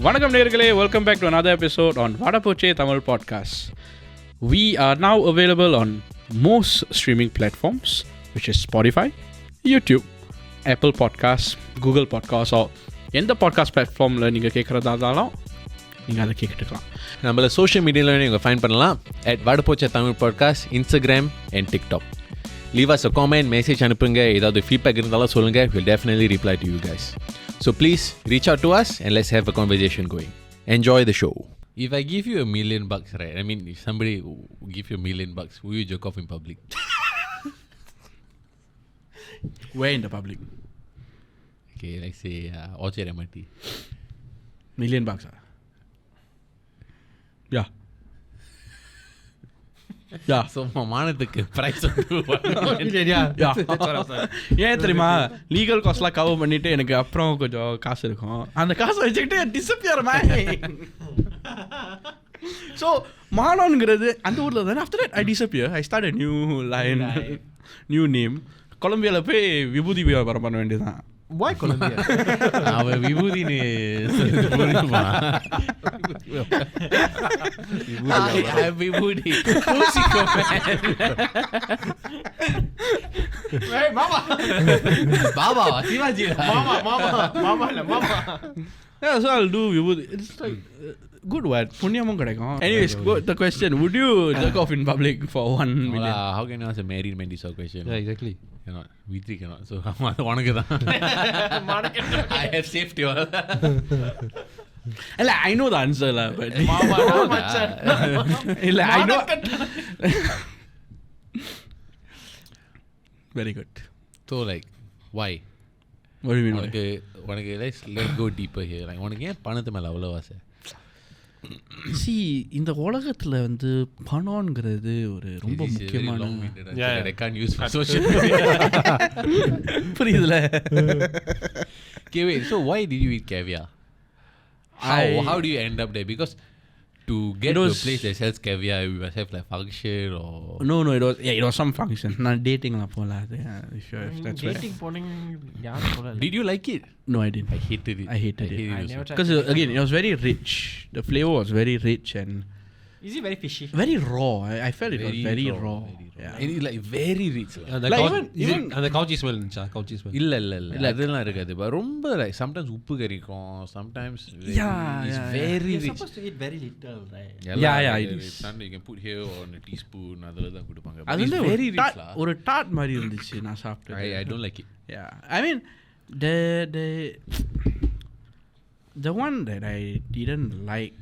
வணக்கம் நேயர்களே, welcome back to another episode on vadapochetamilpodcast. We are now available on most streaming platforms, which is Spotify, YouTube, Apple Podcasts, Google Podcasts, or எந்த podcast பிளாட்ஃபார்மில் நீங்கள் கேட்குறதா இருந்தாலும் நீங்கள் அதை கேட்டுக்கலாம். நம்மள சோஷியல் மீடியாவில் நீங்கள் ஃபைண்ட் பண்ணலாம் at vadapochetamilpodcast, Instagram and TikTok. Leave us a comment, message அனுப்புங்க, ஏதாவது ஃபீட்பேக் இருந்தாலும் சொல்லுங்கள். We'll definitely reply to you guys. So please reach out to us and let's have a conversation going. Enjoy the show. If I give you $1 million, right? I mean, if somebody give you $1 million, will you jerk off in public? Where in the public? Okay, like say Orchard MRT. $1 million, Yeah. Yeah. So மானத்துக்கு price ஏன் தெரியுமா, legal காஸ்ட்லாம் cover பண்ணிட்டு எனக்கு அப்புறம் கொஞ்சம் காசு இருக்கும், அந்த காசை வச்சுக்கிட்டு டிஸப்பியர் ஸோ மானோங்கிறது அந்த ஊரில் தானே. After that I disappear, I start a new line, new name. கொலம்பியாவில் போய் விபூதி வியாபாரம் பண்ண வேண்டியதுதான். Why Colombia? அவன் விபூதின்னு விபூதி Baba Sivaji Yeah, so I'll do vibhuti. It's like good word. புண்ணியமும் கிடைக்கும். Anyways, the question, would you jerk off in public for $1 million? How can you ask a married man this question? Yeah, exactly. Cannot. We cannot. So உனக்கு தான். I have saved you all. இல்ல, I know the answer lah, but இல்ல, I know. Very good. So like, why? What do you mean? உனக்கு let's go deeper here. Like உனக்கு ஏன் பணத்து மேல அவ்வளவு ஆசை? See, இந்த உலகத்துல வந்து பணம்ங்கிறது ஒரு ரொம்ப முக்கியமான. I can't use social media. புரியுதுல? Okay, wait. So why did you eat caviar? How do you end up there? Because to get to a place that sells caviar, we must have like function or... No, it was some function. நான் டேட்டிங்லாம் போல அது. Dating போனீங்க யார் போல? Did you like it? No, I didn't. I hated it. I hated it. I never tried. Because again, it was very rich. The flavor was very rich and Is it very fishy? very raw. I felt it was very raw. Yeah. And it's like very rich. Like even அந்த கவுச்சி smell இருந்துச்சா? கவுச்சி smell இல்ல அதெல்லாம் இருக்காது. But ரொம்ப like sometimes உப்பு கரிக்கும், sometimes it's very You're rich. supposed to eat very little, right? Yeah, it is. Sometimes you can put here on a teaspoon, அதல தான் கொடுப்பாங்க. அது It's வந்து very rich lah. ஒரு டாட் மாதிரி இருந்துச்சு நான் சாப்பிட்டது. I don't like it. Yeah. I mean the one that I didn't like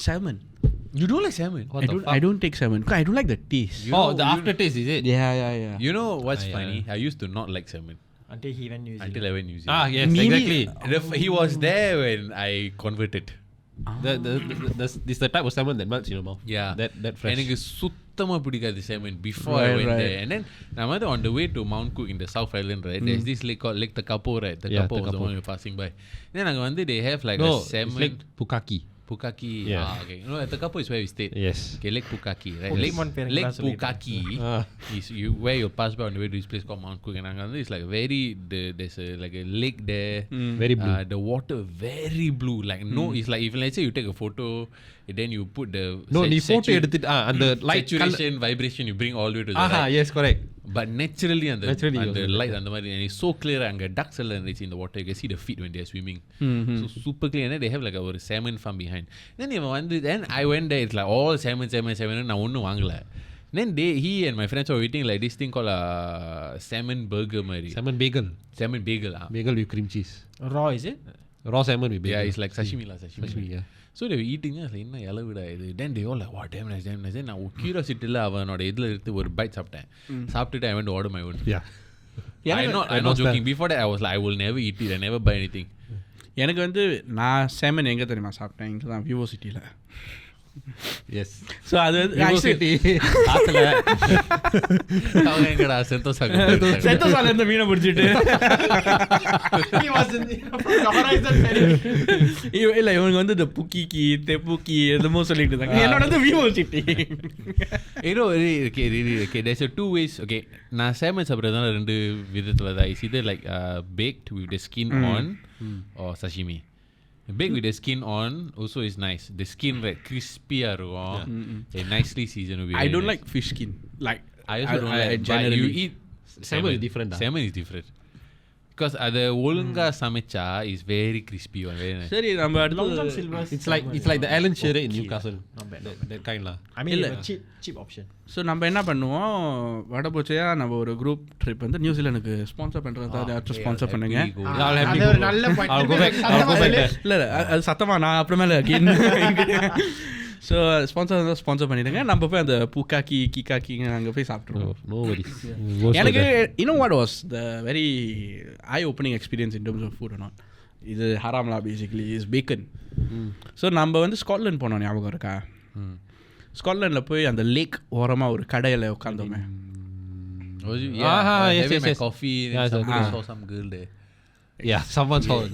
salmon. You don't like salmon? I don't take salmon because I don't like the taste. The aftertaste is it? Yeah. You know what's funny? I used to not like salmon Until he went New Zealand. until I went New Zealand. Yes, Maybe- exactly. He was there when I converted. This is the type of salmon that melts in your mouth. Yeah. That fresh. எனக்கு சுத்தமா பிடிக்காது salmon before I went there. And then நான் வந்து on the way to Mount Cook in the South Island, right? There's this lake called Lake Tekapo, right? Tekapo was the one we were passing by. Then அங்க வந்து they have like a salmon. It's Lake Pukaki. Pukaki. Yeah. Okay. No, Tekapo is where we stayed. Yes. Okay, Lake Pukaki, right? Pokemon Lake பேருங்கலாம் Pukaki is where you pass by on the way to this place called Mount Cook. And அங்க வந்து it's like there's like a lake there. Very blue. The water very blue. Like no, it's like if let's say you take a photo, and then you put the நீ photo எடுத்துட்டு அந்த light saturation, vibration you bring all the way to the right. yes, correct. But naturally and Naturally the also. light and the and it's so clear and the ducks are in the water. You can see the feet when they're swimming. So super clear. And then they have like a salmon farm behind. Then I went there, it's like all salmon and நான் ஒன்னும் வாங்கல. Then he and my friends were eating like this thing called salmon burger மாதிரி. Salmon bagel. Salmon bagel. Bagel with cream cheese. Raw, is it? Raw salmon with bagel. Yeah, it's like sashimi lah. Sashimi, yeah. So they were eating like என்ன இலவிடா இது. Then they all like wow, damn nice. நான் curiosity-ல அவனோட இதுல எடுத்து ஒரு bite சாப்பிட்டேன். சாப்பிட்டுட்டு I went to order my own. Yeah. I'm not joking. Before that I was like I will never eat it. I never buy anything. எனக்கு வந்து நான் salmon எங்க தெரியுமா சாப்பிட்டேன்? இங்க தான் விவோ சிட்டில. Yes. So அது Vivo City. ஆத்துல. அவங்க எங்கடா செந்தோசா செத்தோசால இருந்து மீனை பிடிச்சிட்டு He was in from the horizon ferry. இல்ல இவங்க வந்து இந்த புக்கிக்கு தெப்புக்கி என்னமோ சொல்லிட்டு இருந்தாங்க. என்னோட வந்து Vivo city. You know, okay, there's a two ways. Okay, நான் salmon சாப்பிட்றதுனால ரெண்டு விதத்துல தான். It's either like baked with the skin on or sashimi. Baked with the skin on also is nice. The skin like crispy and nicely seasoned. I don't like fish skin. Like I also don't like. But you eat Salmon is different. Salmon is different. Because the olunga samicha is very crispy one, very nice. சரி நம்ம Long John அடுத்து Silver's. It's like the Alan Shearer in Okay. Newcastle. Not bad. That kind lah. I mean, இல்ல. cheap option. So நம்ம என்ன பண்ணுவோம் வடபோச்சையா நம்ம ஒரு group trip வந்து நியூசிலாந்துக்கு ஸ்பான்சர் பண்ணுறது ஏதாச்சும் ஸ்பான்சர் பண்ணுங்க. Happily go. I'll have அது to ஒரு go. நல்ல point. I'll go back there. இல்லை அது சத்தமா நான் அப்புறமேல ஸோ ஸ்பான்சர் பண்ணிடுங்க. நம்ம போய் அந்த பூக்காக்கி கிக்காக்கிங்க அங்கே போய் சாப்பிட்ருவோம். No worries. எனக்கு இன்னும் what was the very eye opening experience in terms of food not இது ஹராம்லா பேசிக்லி இஸ் பேக்கன். ஸோ நம்ம வந்து ஸ்காட்லாண்ட் போனோம், ஞாபகம் இருக்கா? ஸ்காட்லாண்டில் போய் அந்த லேக் ஓரமாக ஒரு கடையில் உட்காந்தோமே. Was you? Yeah, Ah, yes, having yes, my yes. coffee. Yeah, And somebody yeah. saw some girl there. Yeah, someone saw it.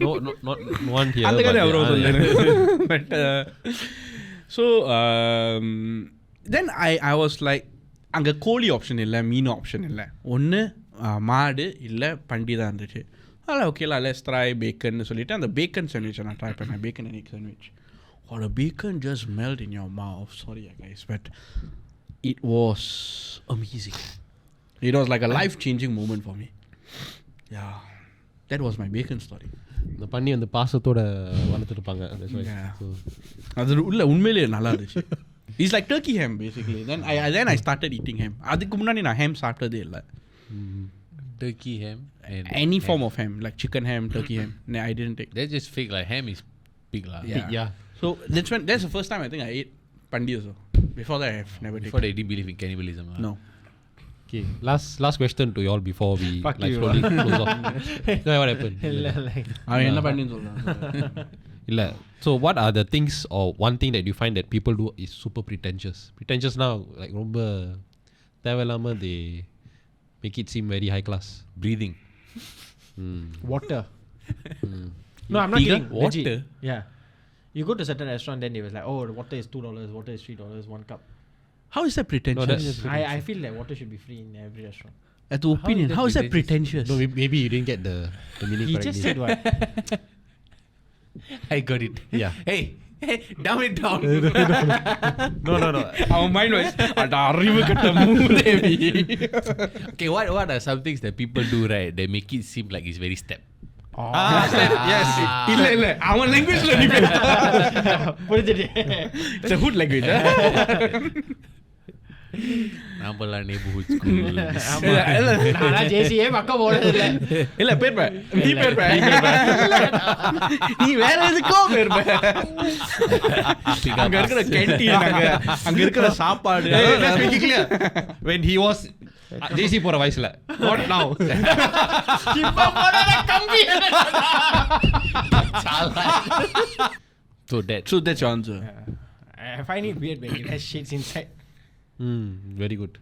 No, not one here. அந்த but கதை yeah, அவ்வளோ yeah. சொல்லுங்க. But so then I was like அங்கே கோழி option இல்லை, மீன் option இல்லை, ஒன்று மாடு இல்லை பண்டி தான் இருந்துச்சு. அதில் ஓகேலா லெட்ஸ் ட்ரை பேக்கன்னு சொல்லிட்டு அந்த பேக்கன் சாண்ட்விச்சை நான் ட்ரை பண்ணேன். Bacon and egg sandwich. Or the bacon just melt in your mouth. Sorry guys, but it was amazing. It was like a life-changing moment for me. Yeah, that was my bacon story. இந்த பண்ணி அந்த பாசத்தோட வளர்த்துருப்பாங்க. That's why. Yeah. So, அது உள்ள உண்மையிலேயே நல்லா இருந்துச்சு. It's like turkey ham basically. Then I started eating ham. அதுக்கு முன்னாடி நான் ham சாப்பிட்டதே இல்லை. Turkey ham and Any form of ham, like chicken ham, turkey ham. No, I didn't take. That's just fake. Like ham is pig lah. yeah. So that's the first time I think I ate pandi also. Before that I have never Before taken. they didn't believe in cannibalism. lah. No. Okay. Last question to y'all before we Fuck like you. slowly close off. No, what happened? அவன் என்ன பண்ணின்னு சொல்றான். இல்ல. So what are the things or one thing that you find that people do is super pretentious? Pretentious now like ரொம்ப தேவையில்லாம they make it seem very high class. Breathing. Water. No, I'm not Tiga? kidding. Water? Legit. Yeah. You go to a certain restaurant, then they was like, oh, the water is $2, water is $3, 1 cup. How is that pretentious? No, that's- I feel that water should be free in every restaurant. At the opinion, how is that pretentious? No, maybe you didn't get the meaning He correctly. just said what? I got it. Yeah. Hey, dumb it down. No. Our mind was அட அறிவு கட்ட மூதேவி. Okay, what are some things that people do right? They make it seem like it's very step. Yes. இல்ல அவன் லாங்குவேஜ்ல நீ பேசு. புரிஞ்சுது. It's a hood language. நம்மளா neighborhood school. நானா ஜேசியே பக்கம் போனது இல்ல. இல்ல பேர்ப. நீ பேர்ப. நீ வேற எதுக்கோ பேர்ப. அங்க இருக்கிற கேண்டீன் அங்க இருக்கிற சாப்பாடு. Let's make it clear. When he was JC போற வயசுல. Not now. இப்ப போனல கம்பி. So that's your answer. I find it weird when it has shits inside. Very good.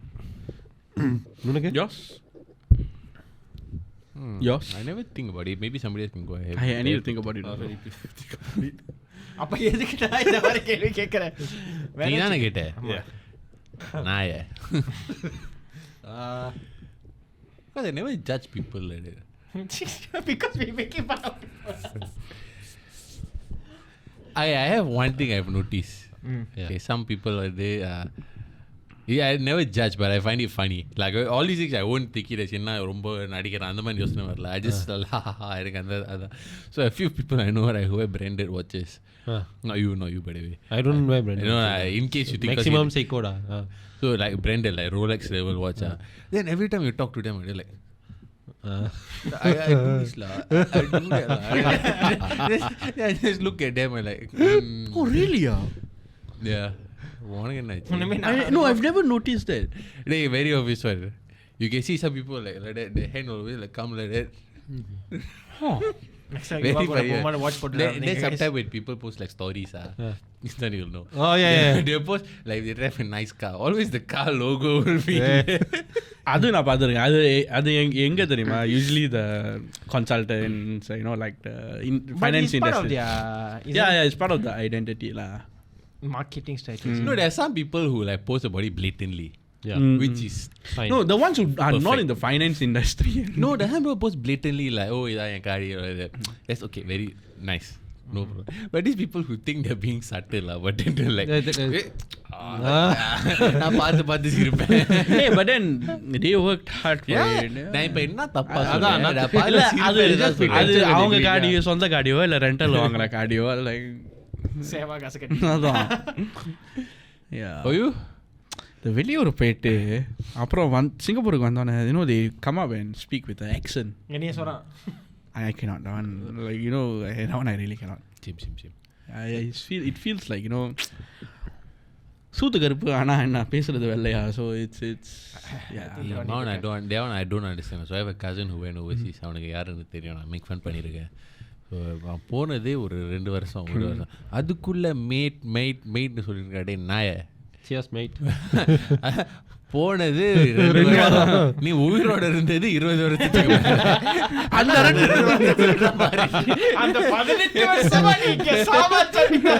உனக்கு? Yours? Yours? I never think about it. Maybe somebody else can go ahead. I need to think about it. அப்ப எதுக்கு நான் இந்த மாதிரி கேள்வி கேக்குறேன்? நீ தானே கேட்ட? நாயே. Because I never judge people like that. Because we make it fun of people. I have one thing I've noticed. Yeah. Okay, some people are there. I never judge, but I find it funny. Like all these things, I won't take it as என்ன ரொம்ப நடிக்கிறேன் அந்த மாதிரி யோசனை வரல. I just எனக்கு அந்த so a few people I know who wear branded watches. Not you by the way. I don't wear branded. You know, in case you think Maximum Seiko da. so like branded like Rolex level watch. Then every time you talk to them, they're like, I do this lah. I do that lah. I just look at them and like, Oh really? yeah. உனக்கு என்ன? No, I've never noticed that. They very obvious one. You can see some people like that. The hand always like come like that. Next time Very you funny. want to watch Then sometimes when people post like stories, then you'll know. Oh yeah. They post like they drive a nice car. Always the car logo will be. அது நான் பார்த்துருக்கேன். அது எங்க தெரியுமா? Usually the consultants, like the finance industry. Yeah, it's part of the identity lah. Marketing strategy. No, there are some people who like post about it blatantly. Yeah. Which is Fine. No, the ones who are not Perfect. in the finance industry. no, there are some people post blatantly like, oh, yeah, your car or that. That's okay, very nice. No problem. But these people who think they're being subtle lah, but then they're like, நான் பார்த்து சிரிப்பேன். Hey, but then they worked hard for it. நான் இப்ப என்ன தப்பா அதான் அது அவங்க காடியோ சொந்த காடியோ இல்ல ரெண்டல் வாங்குற காடியோ லைக் சேவா காசு கட்டி. அதான். Yeah. For you? The வெளியூர் போயிட்டு அப்புறம் சிங்கப்பூருக்கு வந்தோன்னே they come up and speak with an accent. என்னைய சொல்றான். I cannot. That one, like, that one I really cannot. Same. It feels like, சூத்து கருப்பு ஆனா என்ன பேசுறது வெள்ளையா. So it's yeah. That one I don't understand. So I have a cousin who went overseas. அவனுக்கு யாருன்னு தெரியும், நான் மேக் ஃபன் பண்ணியிருக்கேன். ஸோ போனதே ஒரு 2 வருஷம் அதுக்குள்ள மேட்னு சொல்லியிருக்காடே நாய. Cheers mate. போனது 2 வருஷம். நீ உயிரோட இருந்தது 20 வருஷத்துக்கு. அந்த அந்த 18 வருஷமா நீங்க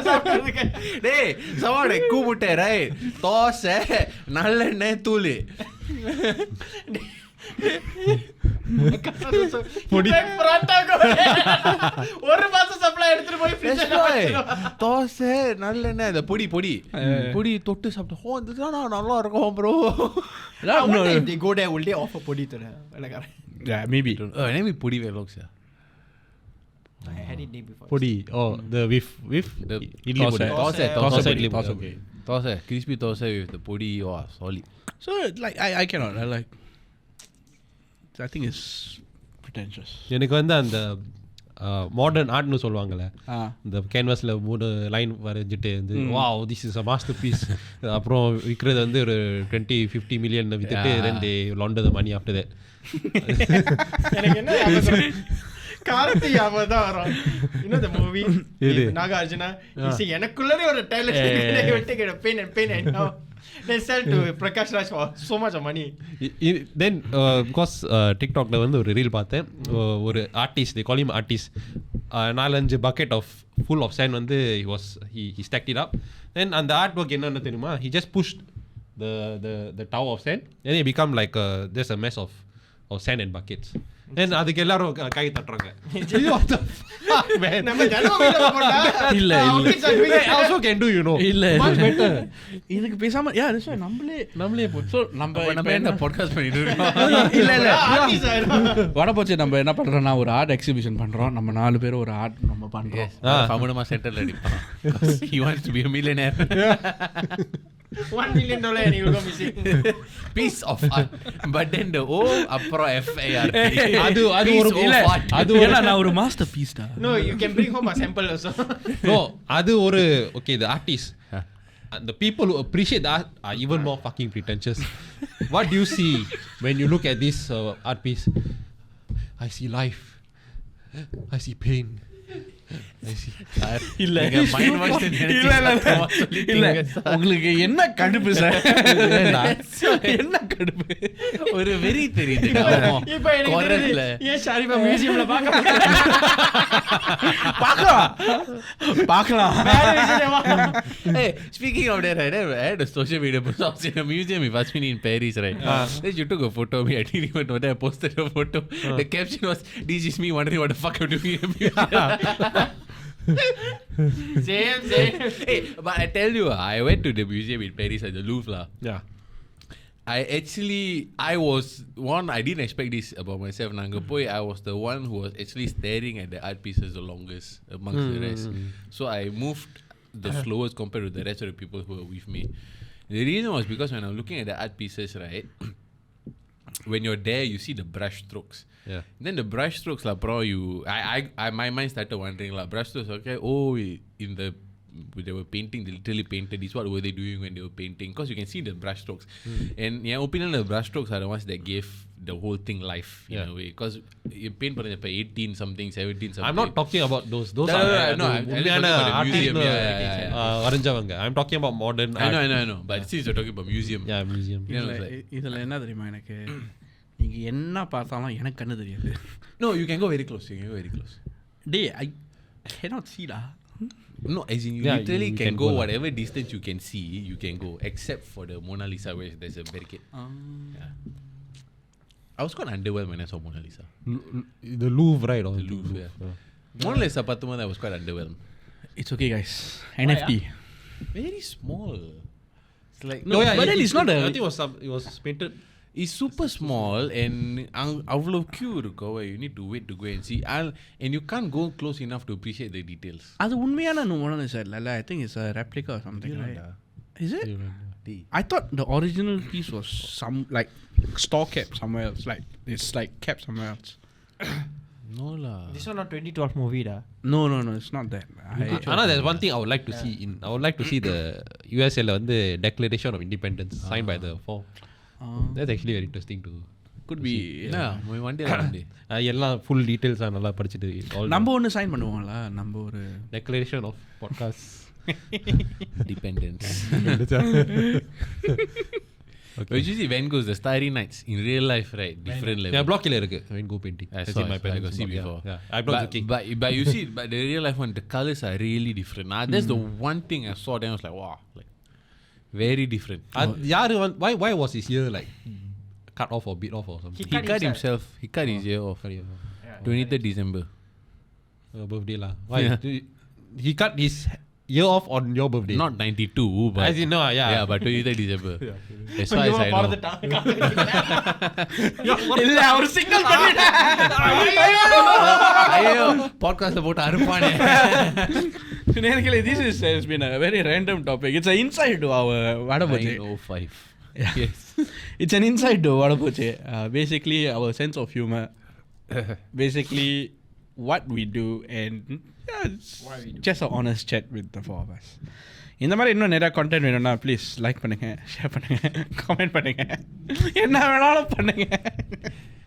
சாப்பிடுறீங்க. டேய் சவாடே கூமுட்டே ரைட். தோசை நல்லெண்ணெய் தூள். ஒரு மாசம் சப்ளை எடுத்துட்டு போய் ஃப்ரிட்ஜ்ல வச்சிருவா. தோசை நல்லெண்ணெய் அந்த பொடி தொட்டு சாப்பிட்டு இதுதான் நல்லா இருக்கும் bro. They go there, will they offer பொடி தர? Yeah, maybe. Maybe பொடி வேலோக்ஸ். I had it day before. Podi. Oh, the with the idli podi. Tosa, crispy tosa with the podi. Oh, solid. So like I cannot. I think it's pretentious. எனக்கு வந்து அந்த modern ஆர்ட்னு சொல்லுவாங்கல்ல, இந்த கேன்வாஸில் 3 line வரைஞ்சிட்டு வந்து wow this is a masterpiece, அப்புறம் விற்கிறது வந்து ஒரு 20-50 மில்லியன் வித்துட்டு then they launder the money after that. எனக்கு என்ன கார்த்தி ஞாபகம் தான் வரும். இன்னும் the movie நாகார்ஜுனா எனக்குள்ளே ஒரு talent pain and now they sell to Prakash Raj for so much of money. Then because TikTokல வந்து ஒரு ரீல் பார்த்தேன், ஒரு artist, they call him artist, 4-5 bucket of full of sand வந்து he stacked it up. Then அந்த art work என்னன்னு தெரியுமா, he just pushed the tower of sand and it become like there's a mess of sand and buckets. Then அதுக்கு எல்லாரும் கை தட்டுறாங்க. நம்ம ஜனவரில போட்டா இல்ல I also can do, இல்ல much better. இதுக்கு பேசாம that's why நம்மளே சோ நம்ம என்ன பாட்காஸ்ட் பண்ணிட்டு இருக்கோம். இல்ல வடபோச்சே நம்ம என்ன பண்றோம்னா ஒரு ஆர்ட் எக்ஸிபிஷன் பண்றோம். நம்ம 4 பேர் ஒரு ஆர்ட் நம்ம பண்றோம். ஃபமுனமா சென்டர்ல அடிப்பான். He wants to be a millionaire. $1 million and you will go missing. Piece of art. But then the அப்புறம் FART. அது ஒரு இல்ல அது ஏன்னா நான் ஒரு மாஸ்டர் பீஸ் டா. No, you can bring home a sample also. No, அது ஒரு okay, the artist and the people who appreciate the art are even more fucking pretentious. What do you see when you look at this art piece? I see life, I see pain, இல்ல உங்களுக்கு என்ன கடுப்பு sir, என்ன கடுப்பு ஒரு வெறி தெரியுது. இப்போ எனக்கு ஏன் ஷாரிபா மியூசியம்ல பார்க்கலாம். Hey, speaking of that, I had a social media post. I was in a museum in Vasmini in Paris, right? Then you took a photo of me. I didn't even know that. I posted a photo. The caption was, "This is me wondering what the fuck I'm doing in a museum." Same. Hey, but I tell you, I went to the museum in Paris at the Louvre. yeah, I was one, I didn't expect this about myself. I was the one who was actually staring at the art pieces the longest amongst the rest. So I moved the slowest compared to the rest of the people who were with me. The reason was because when I'm looking at the art pieces, right, when you're there, you see the brush strokes. yeah. Then the brush strokes, bro, my mind started wondering, brush strokes, okay, in the they were painting, they literally painted this. What were they doing when they were painting? Because you can see the brush strokes. And in my opinion, the brush strokes are the ones that gave the whole thing life in a way. Because you paint for 18 something, 17 something. I'm not talking about those No, are no, I'm just talking about the museum. வரைஞ்சவங்க. I'm talking about modern I art. know. But since you're talking about museum. Yeah, museum. You know, it's like, இதில் என்ன தெரியுமா எனக்கு நீங்கள் என்ன பார்த்தாலும் எனக்கு கண்ணு தெரியாது. no, you can go very close. Day I cannot see lah. No, as in you Yeah, literally you can can go go lah. whatever distance you can see, you can go. Except for the Mona Lisa where there's a barricade. Yeah. I was quite underwhelmed when I saw Mona Lisa. The Louvre, right? The Louvre, yeah. Mona Lisa Patuma, I was quite underwhelmed. It's okay guys. NFT. Very small. It's like No, yeah, but then it's not I a... think it was painted. it's super small and avlo queue irukko where you need to wait to go and see. And you can't go close enough to appreciate the details. அது உண்மையான Mona Lisa இல்ல. I think it's a replica or something, right? Is it? I thought the original piece was some like store kept somewhere else. Like it's like kept somewhere else. No lah. This one not 2012 movie da. No, it's not that. There's one thing I would like to see I would like to see the USA la வந்து Declaration of Independence signed by the four. That's actually very interesting to could be. Yeah, one day. எல்லாம் full details நல்லா படிச்சிட்டு நம்ம ஒன்னு sign பண்ணுவோம்ல. நம்ம ஒரு Declaration of Podcast Dependence. Okay. But you see Van Gogh's the Starry Nights in real life, right? Different level. Yeah, block ல இருக்கு Van Gogh painting. I saw my parents. I got see before. I blocked the king. But you see, but the real life one, the colors are really different. That's the one thing I saw. Then I was like, wow, like very different. யாரு why was his ear like cut off or bit off or something? He cut himself. He cut his ear off. 23rd December. Birthday lah. Why? He cut his ear off on your birthday. Not 92, but as in no, yeah. But 23rd December. As far as I know. இல்ல அவர் single பண்ணிட்டார். ஐயோ பாட்காஸ்ட்ல போட்டு அறுப்பானே. நேர்களே, this has been a very random topic. It's an insight to our Vadapoche. 905. Yes. It's an insight to Vadapoche. Basically our sense of humor. Basically what we do and it's just an honest chat with the four of us. இந்த மாதிரி இன்னும் நிறைய content வேணும்னா please like பண்ணுங்க, share பண்ணுங்க, comment பண்ணுங்க, என்ன வேணாலும் பண்ணுங்க.